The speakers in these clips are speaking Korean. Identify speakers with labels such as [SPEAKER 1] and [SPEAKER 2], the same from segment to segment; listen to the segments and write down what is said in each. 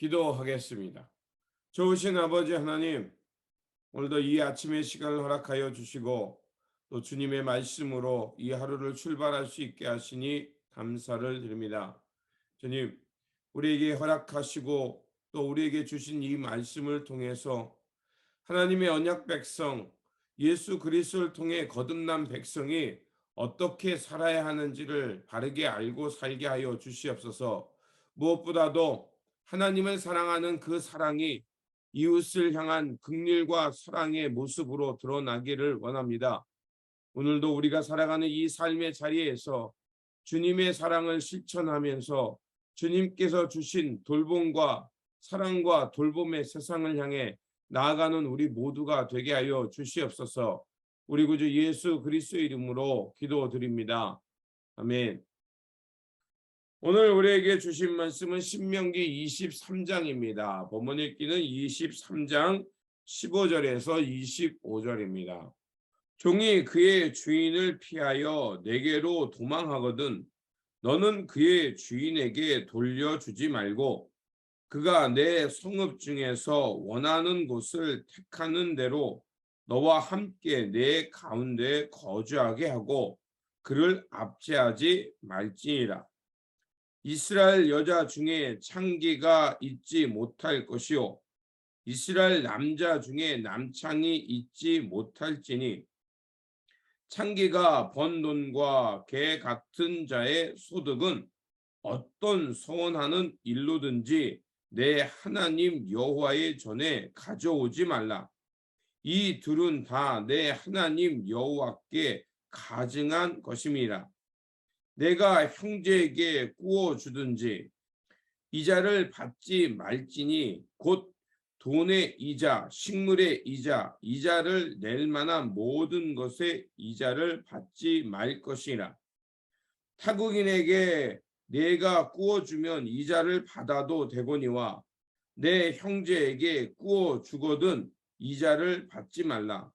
[SPEAKER 1] 기도하겠습니다. 좋으신 아버지 하나님, 오늘도 이 아침의 시간을 허락하여 주시고 또 주님의 말씀으로 이 하루를 출발할 수 있게 하시니 감사를 드립니다. 주님, 우리에게 허락하시고 또 우리에게 주신 이 말씀을 통해서 하나님의 언약 백성 예수 그리스도를 통해 거듭난 백성이 어떻게 살아야 하는지를 바르게 알고 살게 하여 주시옵소서. 무엇보다도 하나님을 사랑하는 그 사랑이 이웃을 향한 긍휼과 사랑의 모습으로 드러나기를 원합니다. 오늘도 우리가 살아가는 이 삶의 자리에서 주님의 사랑을 실천하면서 주님께서 주신 돌봄과 사랑과 돌봄의 세상을 향해 나아가는 우리 모두가 되게 하여 주시옵소서. 우리 구주 예수 그리스도의 이름으로 기도드립니다. 아멘. 오늘 우리에게 주신 말씀은 신명기 23장입니다. 본문 읽기는 23장 15절에서 25절입니다. 종이 그의 주인을 피하여 내게로 도망하거든 너는 그의 주인에게 돌려주지 말고 그가 내 성읍 중에서 원하는 곳을 택하는 대로 너와 함께 내 가운데 거주하게 하고 그를 압제하지 말지니라. 이스라엘 여자 중에 창기가 있지 못할 것이요 이스라엘 남자 중에 남창이 있지 못할지니 창기가 번 돈과 개 같은 자의 소득은 어떤 소원하는 일로든지 내 하나님 여호와의 전에 가져오지 말라. 이 둘은 다 내 하나님 여호와께 가증한 것임이라. 내가 형제에게 구워 주든지 이자를 받지 말지니 곧 돈의 이자, 식물의 이자, 이자를 낼 만한 모든 것의 이자를 받지 말 것이라. 타국인에게 내가 구워주면 이자를 받아도 되거니와 내 형제에게 구워주거든 이자를 받지 말라.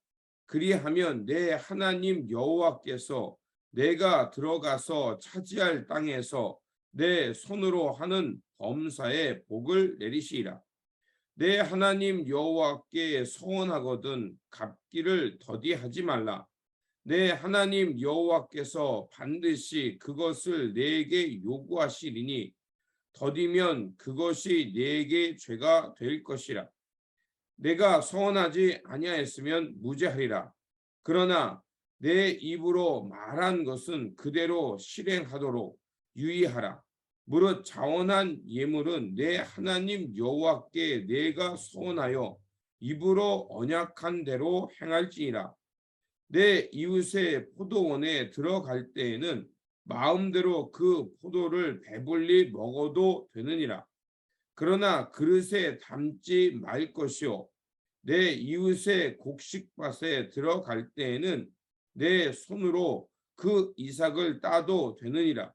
[SPEAKER 1] 그리하면 내 하나님 여호와께서 내가 들어가서 차지할 땅에서 내 손으로 하는 범사에 복을 내리시리라. 내 하나님 여호와께 서원하거든 갚기를 더디하지 말라. 내 하나님 여호와께서 반드시 그것을 내게 요구하시리니 더디면 그것이 내게 죄가 될 것이라. 내가 서원하지 아니하였으면 무죄하리라. 그러나 내 입으로 말한 것은 그대로 실행하도록 유의하라. 무릇 자원한 예물은 내 하나님 여호와께 내가 서원하여 입으로 언약한 대로 행할지니라. 내 이웃의 포도원에 들어갈 때에는 마음대로 그 포도를 배불리 먹어도 되느니라. 그러나 그릇에 담지 말 것이요 내 이웃의 곡식밭에 들어갈 때에는 내 손으로 그 이삭을 따도 되느니라.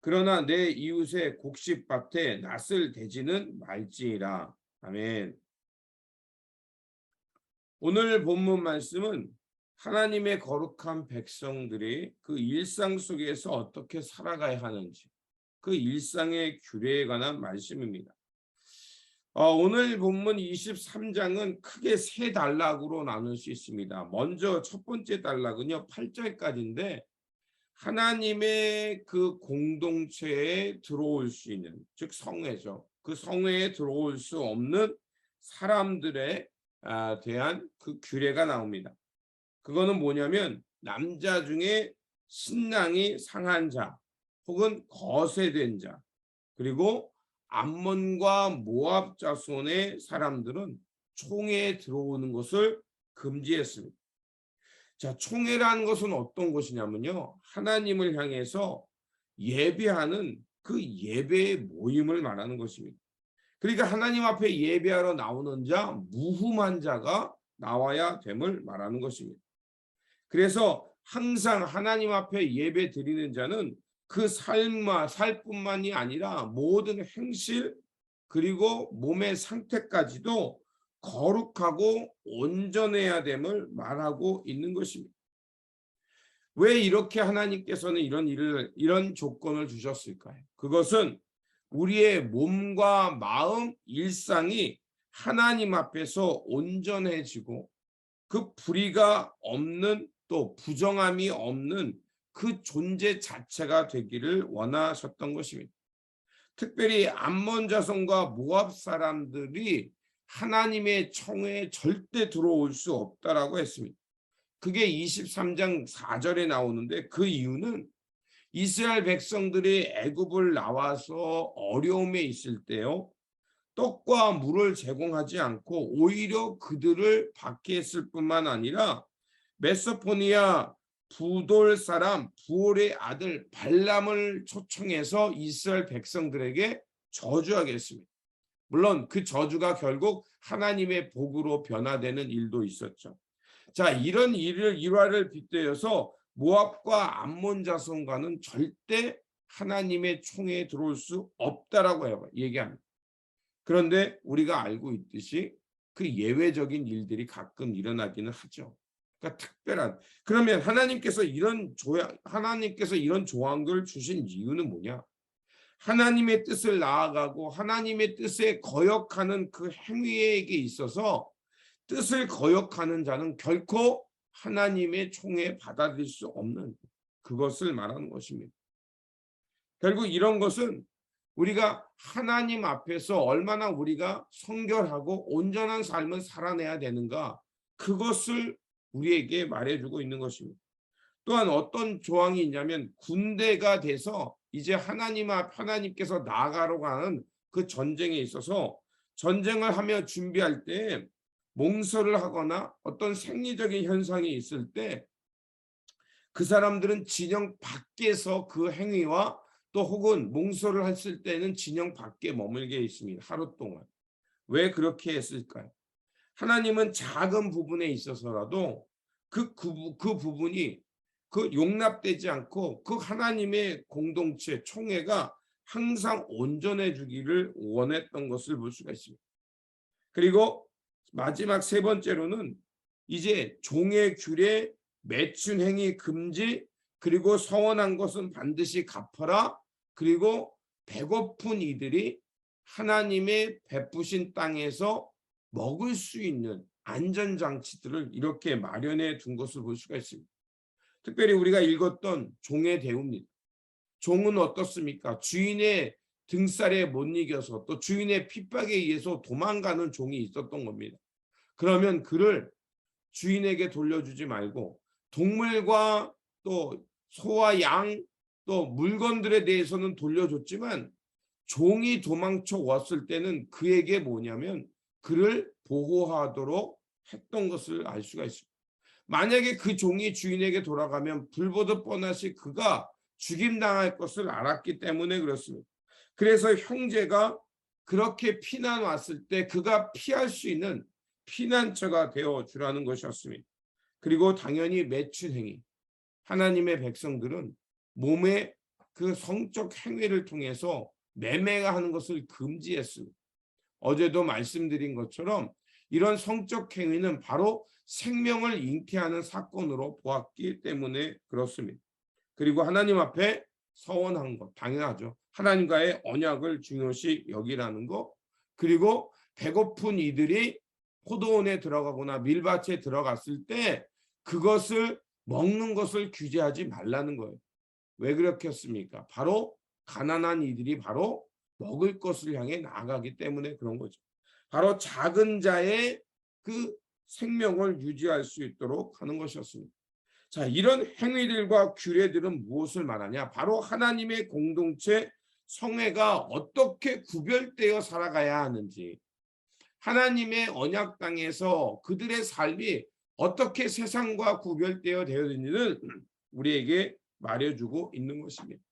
[SPEAKER 1] 그러나 내 이웃의 곡식밭에 낫을 대지는 말지니라. 아멘. 오늘 본문 말씀은 하나님의 거룩한 백성들이 그 일상 속에서 어떻게 살아가야 하는지 그 일상의 규례에 관한 말씀입니다. 오늘 본문 23장은 크게 세 단락으로 나눌 수 있습니다. 먼저 첫 번째 단락은요 8절까지인데 하나님의 그 공동체에 들어올 수 있는 즉 성회죠. 그 성회에 들어올 수 없는 사람들에 대한 그 규례가 나옵니다. 그거는 뭐냐면 남자 중에 신랑이 상한 자 혹은 거세된 자 그리고 암몬과 모압 자손의 사람들은 총회에 들어오는 것을 금지했습니다. 자, 총회라는 것은 어떤 것이냐면요. 하나님을 향해서 예배하는 그 예배의 모임을 말하는 것입니다. 그러니까 하나님 앞에 예배하러 나오는 자, 무흠한 자가 나와야 됨을 말하는 것입니다. 그래서 항상 하나님 앞에 예배 드리는 자는 그 살뿐만이 아니라 모든 행실 그리고 몸의 상태까지도 거룩하고 온전해야 됨을 말하고 있는 것입니다. 왜 이렇게 하나님께서는 이런 조건을 주셨을까요? 그것은 우리의 몸과 마음, 일상이 하나님 앞에서 온전해지고 그 불의가 없는 또 부정함이 없는 그 존재 자체가 되기를 원하셨던 것입니다. 특별히 암몬 자손과 모압 사람들이 하나님의 청회에 절대 들어올 수 없다라고 했습니다. 그게 23장 4절에 나오는데 그 이유는 이스라엘 백성들이 애굽을 나와서 어려움에 있을 때요. 떡과 물을 제공하지 않고 오히려 그들을 받게 했을 뿐만 아니라 메소포니아 부돌 사람 부올의 아들 발람을 초청해서 이스라엘 백성들에게 저주하겠습니다. 물론 그 저주가 결국 하나님의 복으로 변화되는 일도 있었죠. 자, 이런 일화를 빗대어서 모압과 암몬 자손과는 절대 하나님의 총회에 들어올 수 없다라고 얘기합니다. 그런데 우리가 알고 있듯이 그 예외적인 일들이 가끔 일어나기는 하죠. 그러니까 특별한. 그러면 하나님께서 이런 조항들을 주신 이유는 뭐냐? 하나님의 뜻을 나아가고 하나님의 뜻에 거역하는 그 행위에게 있어서 뜻을 거역하는 자는 결코 하나님의 총에 받아들일 수 없는 그것을 말하는 것입니다. 결국 이런 것은 우리가 하나님 앞에서 얼마나 우리가 성결하고 온전한 삶을 살아내야 되는가, 그것을 우리에게 말해주고 있는 것입니다. 또한 어떤 조항이 있냐면 군대가 돼서 이제 하나님께서 나아가려고 하는 그 전쟁에 있어서 전쟁을 하며 준비할 때 몽설을 하거나 어떤 생리적인 현상이 있을 때 그 사람들은 진영 밖에서 그 행위와 또 혹은 몽설을 했을 때는 진영 밖에 머물게 있습니다. 하루 동안. 왜 그렇게 했을까요? 하나님은 작은 부분에 있어서라도 그 부분이 그 용납되지 않고 그 하나님의 공동체 총회가 항상 온전해 주기를 원했던 것을 볼 수가 있습니다. 그리고 마지막 세 번째로는 이제 종의 규례, 매춘 행위 금지, 그리고 서원한 것은 반드시 갚아라. 그리고 배고픈 이들이 하나님의 베푸신 땅에서 먹을 수 있는 안전장치들을 이렇게 마련해 둔 것을 볼 수가 있습니다. 특별히 우리가 읽었던 종의 대우입니다. 종은 어떻습니까? 주인의 등살에 못 이겨서 또 주인의 핍박에 의해서 도망가는 종이 있었던 겁니다. 그러면 그를 주인에게 돌려주지 말고 동물과 또 소와 양 또 물건들에 대해서는 돌려줬지만 종이 도망쳐 왔을 때는 그에게 뭐냐면 그를 보호하도록 했던 것을 알 수가 있습니다. 만약에 그 종이 주인에게 돌아가면 불보듯 뻔하시 그가 죽임당할 것을 알았기 때문에 그렇습니다. 그래서 형제가 그렇게 피난 왔을 때 그가 피할 수 있는 피난처가 되어 주라는 것이었습니다. 그리고 당연히 매춘 행위. 하나님의 백성들은 몸의 그 성적 행위를 통해서 매매가 하는 것을 금지했습니다. 어제도 말씀드린 것처럼 이런 성적 행위는 바로 생명을 잉태하는 사건으로 보았기 때문에 그렇습니다. 그리고 하나님 앞에 서원한 것 당연하죠. 하나님과의 언약을 중요시 여기라는 것, 그리고 배고픈 이들이 포도원에 들어가거나 밀밭에 들어갔을 때 그것을 먹는 것을 규제하지 말라는 거예요. 왜 그렇게 했습니까? 바로 가난한 이들이 바로 먹을 것을 향해 나아가기 때문에 그런 거죠. 바로 작은 자의 그 생명을 유지할 수 있도록 하는 것이었습니다. 자, 이런 행위들과 규례들은 무엇을 말하냐? 바로 하나님의 공동체 성회가 어떻게 구별되어 살아가야 하는지, 하나님의 언약 땅에서 그들의 삶이 어떻게 세상과 구별되어 되어있는지를 우리에게 말해주고 있는 것입니다.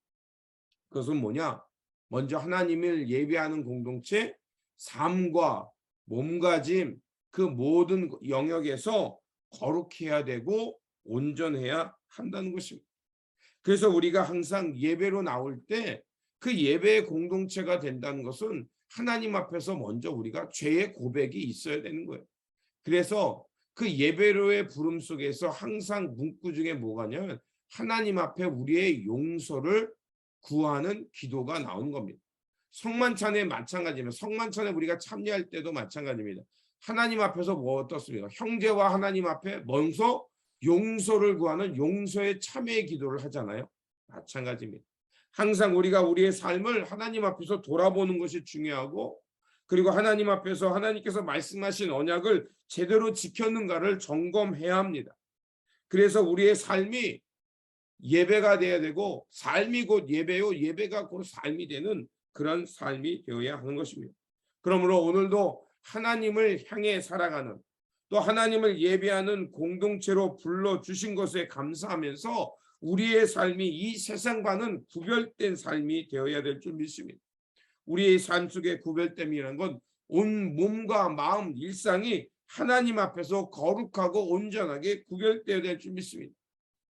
[SPEAKER 1] 그것은 뭐냐? 먼저 하나님을 예배하는 공동체, 삶과 몸가짐 그 모든 영역에서 거룩해야 되고 온전해야 한다는 것입니다. 그래서 우리가 항상 예배로 나올 때 그 예배의 공동체가 된다는 것은 하나님 앞에서 먼저 우리가 죄의 고백이 있어야 되는 거예요. 그래서 그 예배로의 부름 속에서 항상 문구 중에 뭐가냐면 하나님 앞에 우리의 용서를 구하는 기도가 나오는 겁니다. 성만찬에 마찬가지입니다. 성만찬에 우리가 참여할 때도 마찬가지입니다. 하나님 앞에서 뭐 어떻습니까? 형제와 하나님 앞에 먼저 용서를 구하는 용서의 참회의 기도를 하잖아요. 마찬가지입니다. 항상 우리가 우리의 삶을 하나님 앞에서 돌아보는 것이 중요하고, 그리고 하나님 앞에서 하나님께서 말씀하신 언약을 제대로 지켰는가를 점검해야 합니다. 그래서 우리의 삶이 예배가 돼야 되고, 삶이 곧 예배요, 예배가 곧 삶이 되는 그런 삶이 되어야 하는 것입니다. 그러므로 오늘도 하나님을 향해 살아가는, 또 하나님을 예배하는 공동체로 불러주신 것에 감사하면서 우리의 삶이 이 세상과는 구별된 삶이 되어야 될 줄 믿습니다. 우리의 삶 속의 구별됨이라는 건 온 몸과 마음, 일상이 하나님 앞에서 거룩하고 온전하게 구별되어야 될 줄 믿습니다.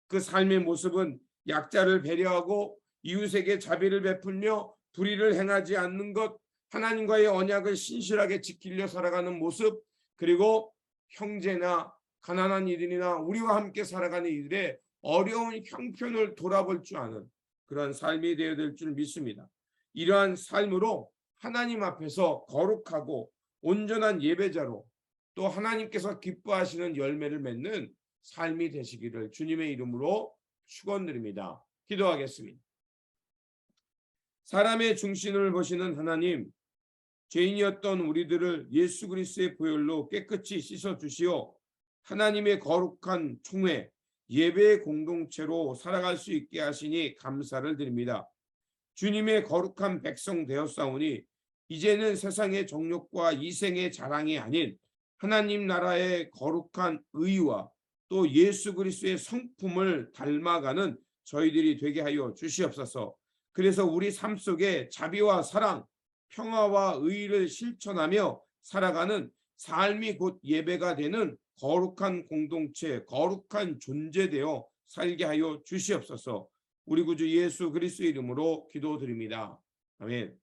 [SPEAKER 1] 그 삶의 모습은 약자를 배려하고 이웃에게 자비를 베풀며 불의를 행하지 않는 것, 하나님과의 언약을 신실하게 지키려 살아가는 모습, 그리고 형제나 가난한 이들이나 우리와 함께 살아가는 이들의 어려운 형편을 돌아볼 줄 아는 그런 삶이 되어야 될 줄 믿습니다. 이러한 삶으로 하나님 앞에서 거룩하고 온전한 예배자로, 또 하나님께서 기뻐하시는 열매를 맺는 삶이 되시기를 주님의 이름으로 축원드립니다. 기도하겠습니다. 사람의 중심을 보시는 하나님, 죄인이었던 우리들을 예수 그리스도의 보혈로 깨끗이 씻어 주시어 하나님의 거룩한 총회, 예배의 공동체로 살아갈 수 있게 하시니 감사를 드립니다. 주님의 거룩한 백성 되었사오니 이제는 세상의 정욕과 이생의 자랑이 아닌 하나님 나라의 거룩한 의와 또 예수 그리스도의 성품을 닮아가는 저희들이 되게 하여 주시옵소서. 그래서 우리 삶 속에 자비와 사랑, 평화와 의를 실천하며 살아가는 삶이 곧 예배가 되는 거룩한 공동체, 거룩한 존재되어 살게 하여 주시옵소서. 우리 구주 예수 그리스도의 이름으로 기도드립니다. 아멘.